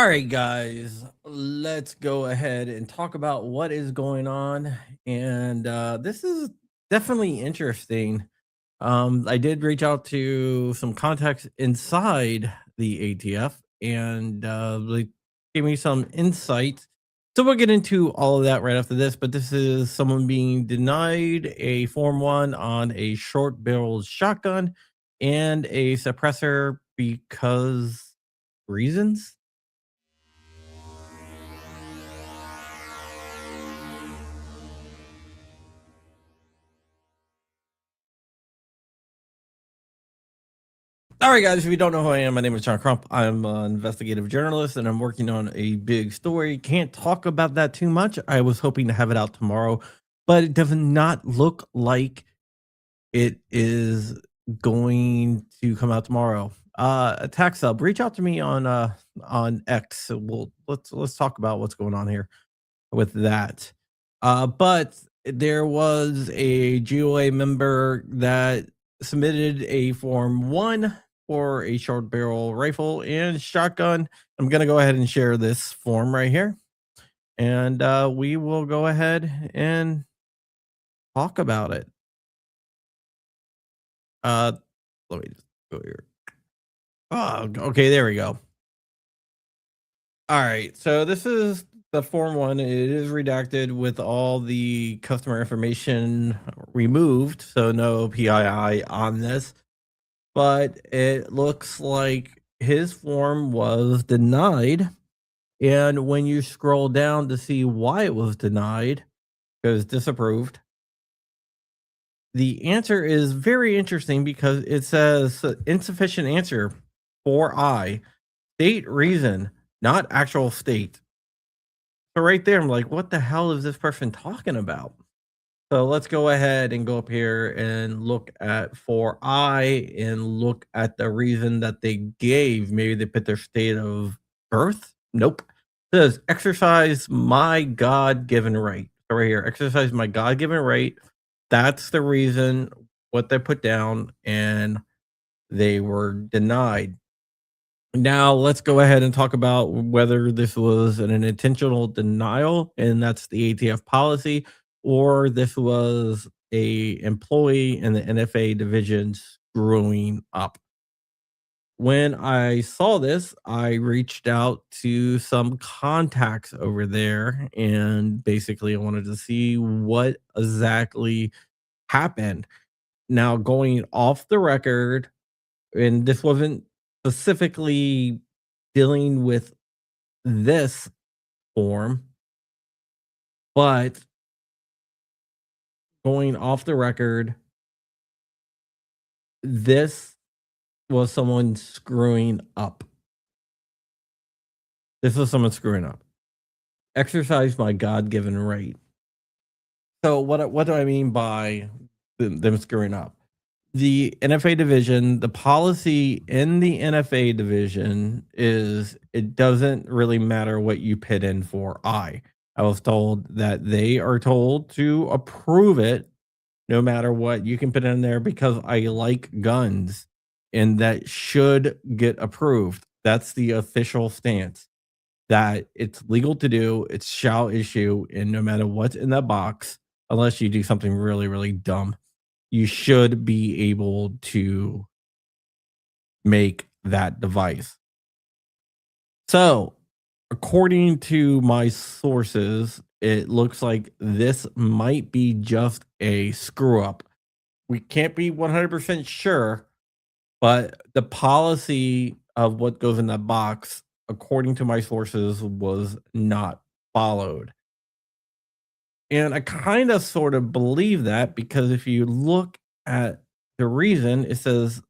All right, guys, let's go ahead and talk about what is going on. And this is definitely interesting. I did reach out to some contacts inside the ATF, and they gave me some insight. So we'll get into all of that right after this. But this is someone being denied a Form 1 on a short barreled shotgun and a suppressor because reasons. All right, guys, if you don't know who I am, my name is John Crump. I'm an investigative journalist and I'm working on a big story. Can't talk about that too much. I was hoping to have it out tomorrow, but it does not look like it is going to come out tomorrow. Attack sub, reach out to me on X. Let's talk about what's going on here with that. But there was a GOA member that submitted a Form 1 for a short barrel rifle and shotgun. I'm going to go ahead and share this form right here. And we will go ahead and talk about it. Uh, Let me just go here. Oh, okay, there we go. All right, so this is the Form 1. It is redacted with all the customer information removed, so no PII on this. But it looks like his form was denied. And when you scroll down to see why it was denied, because disapproved, the answer is very interesting because it says insufficient answer for I. State reason, not actual state. So right there, I'm like, what the hell is this person talking about? So let's go ahead and go up here and look at for I and look at the reason that they gave. Maybe they put their state of birth. Nope. It says exercise my God given right. So right here, exercise my God given right. That's the reason what they put down, and they were denied. Now let's go ahead and talk about whether this was an intentional denial, and that's the ATF policy, or this was a employee in the NFA division screwing up. When I saw this, I reached out to some contacts over there, and basically I wanted to see what exactly happened. Now, going off the record, and this wasn't specifically dealing with this form, but going off the record, this was someone screwing up. This was someone screwing up. Exercise my God-given right. So what do I mean by them screwing up? The NFA division, the policy in the NFA division is it doesn't really matter what you put in for I was told that they are told to approve it no matter what you can put in there because I like guns, and that should get approved. That's the official stance, that it's legal to do, it's shall issue, and no matter what's in that box, unless you do something really, really dumb, you should be able to make that device. So, according to my sources, it looks like this might be just a screw up. We can't be 100% sure, but the policy of what goes in that box, according to my sources, was not followed. And I kind of sort of believe that because if you look at the reason, it says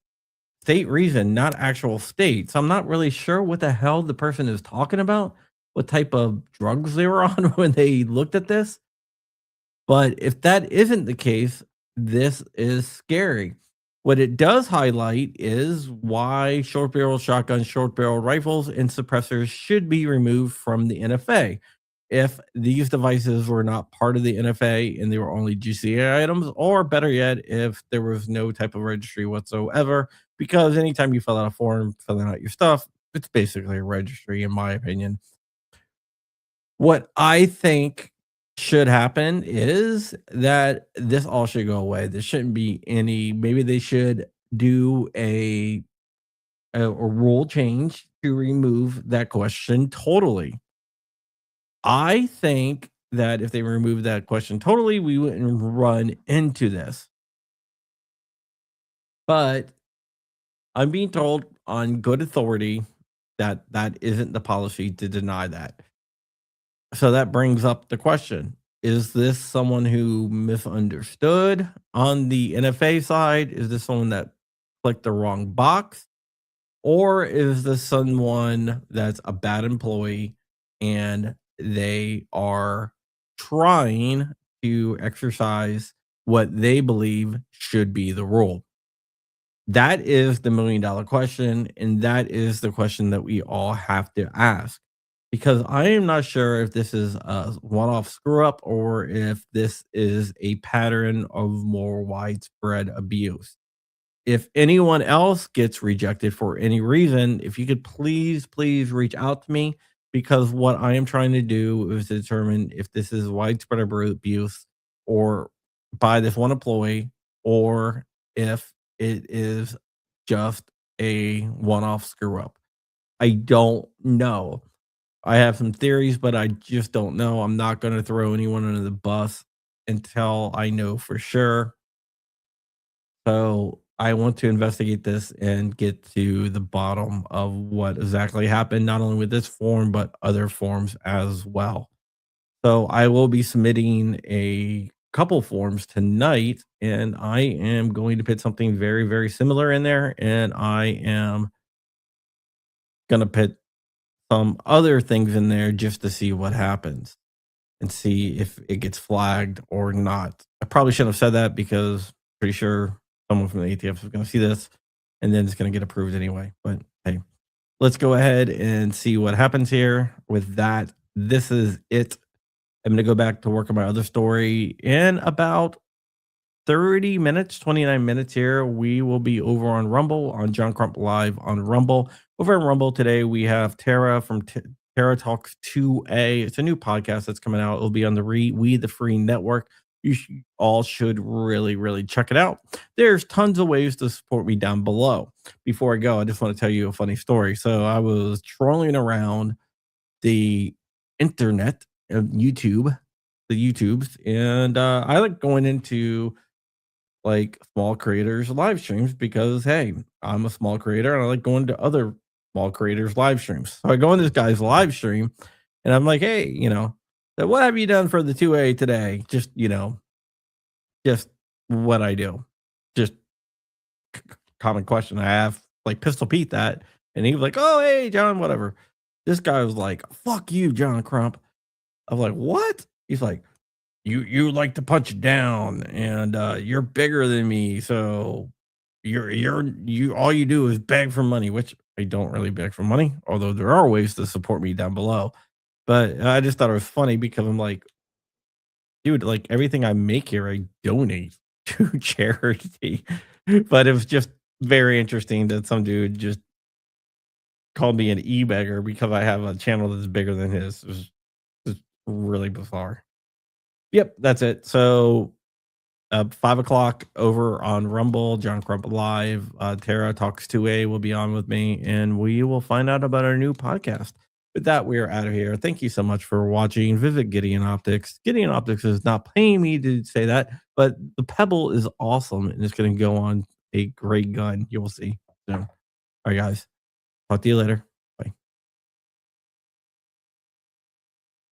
state reason, not actual state. So I'm not really sure what the hell the person is talking about, what type of drugs they were on when they looked at this. But if that isn't the case, this is scary. What it does highlight is why short barrel shotguns, short barrel rifles, and suppressors should be removed from the NFA. If these devices were not part of the NFA and they were only GCA items, or better yet, if there was no type of registry whatsoever, because anytime you fill out a form, filling out your stuff, It's basically a registry, in my opinion. What I think should happen is that this all should go away. There shouldn't be any. Maybe they should do a rule change to remove that question totally. I think that if they remove that question totally, we wouldn't run into this. But I'm being told on good authority that that isn't the policy to deny that. So that brings up the question. Is this someone who misunderstood on the NFA side? Is this someone that clicked the wrong box? Or is this someone that's a bad employee and they are trying to exercise what they believe should be the rule? That is the $1,000,000 question, and that is the question that we all have to ask. Because I am not sure if this is a one-off screw up or if this is a pattern of more widespread abuse. If anyone else gets rejected for any reason, if you could please reach out to me, because what I am trying to do is determine if this is widespread abuse or by this one employee, or if it is just a one-off screw up. I don't know. I have some theories, but I just don't know. I'm not going to throw anyone under the bus until I know for sure. So I want to investigate this and get to the bottom of what exactly happened, not only with this form, but other forms as well. So I will be submitting a couple forms tonight, and I am going to put something very similar in there. And I am going to put some other things in there just to see what happens and see if it gets flagged or not. I probably shouldn't have said that because pretty sure someone from the ATF is going to see this and then it's going to get approved anyway. But hey, let's go ahead and see what happens here. With that, this is it. I'm going to go back to work on my other story in about 30 minutes, 29 minutes here. We will be over on Rumble, on John Crump Live on Rumble. Over on Rumble today, we have Tara from Tara Talks 2A. It's a new podcast that's coming out. It'll be on the We the Free Network. You all should really check it out. There's tons of ways to support me down below. Before I go, I just want to tell you a funny story. So I was trolling around the internet, YouTube, the YouTubes, and I like going into like small creators live streams because hey, I'm a small creator and I like going to other small creators live streams. So I go in this guy's live stream and I'm like, hey, so what have you done for the 2A today? Just, just what I do. Just common question I have, like Pistol Pete that. And he was like, oh, hey, John, whatever. This guy was like, fuck you, John Crump. I was like, what? He's like, you like to punch down and you're bigger than me, so you all you do is beg for money, which I don't really beg for money, although there are ways to support me down below. But I just thought it was funny because I'm like, dude, like everything I make here I donate to charity. But it was just very interesting that some dude just called me an e-beggar because I have a channel that's bigger than his. It was really bizarre. Yep, that's it. So 5 o'clock over on Rumble, John Crump Live. Tara Talks 2A will be on with me, and we will find out about our new podcast. With that, we are out of here. Thank you so much for watching. Visit Gideon Optics. Gideon Optics is not paying me to say that, but the Pebble is awesome, and it's going to go on a great gun. You will see soon. All right, guys. Talk to you later.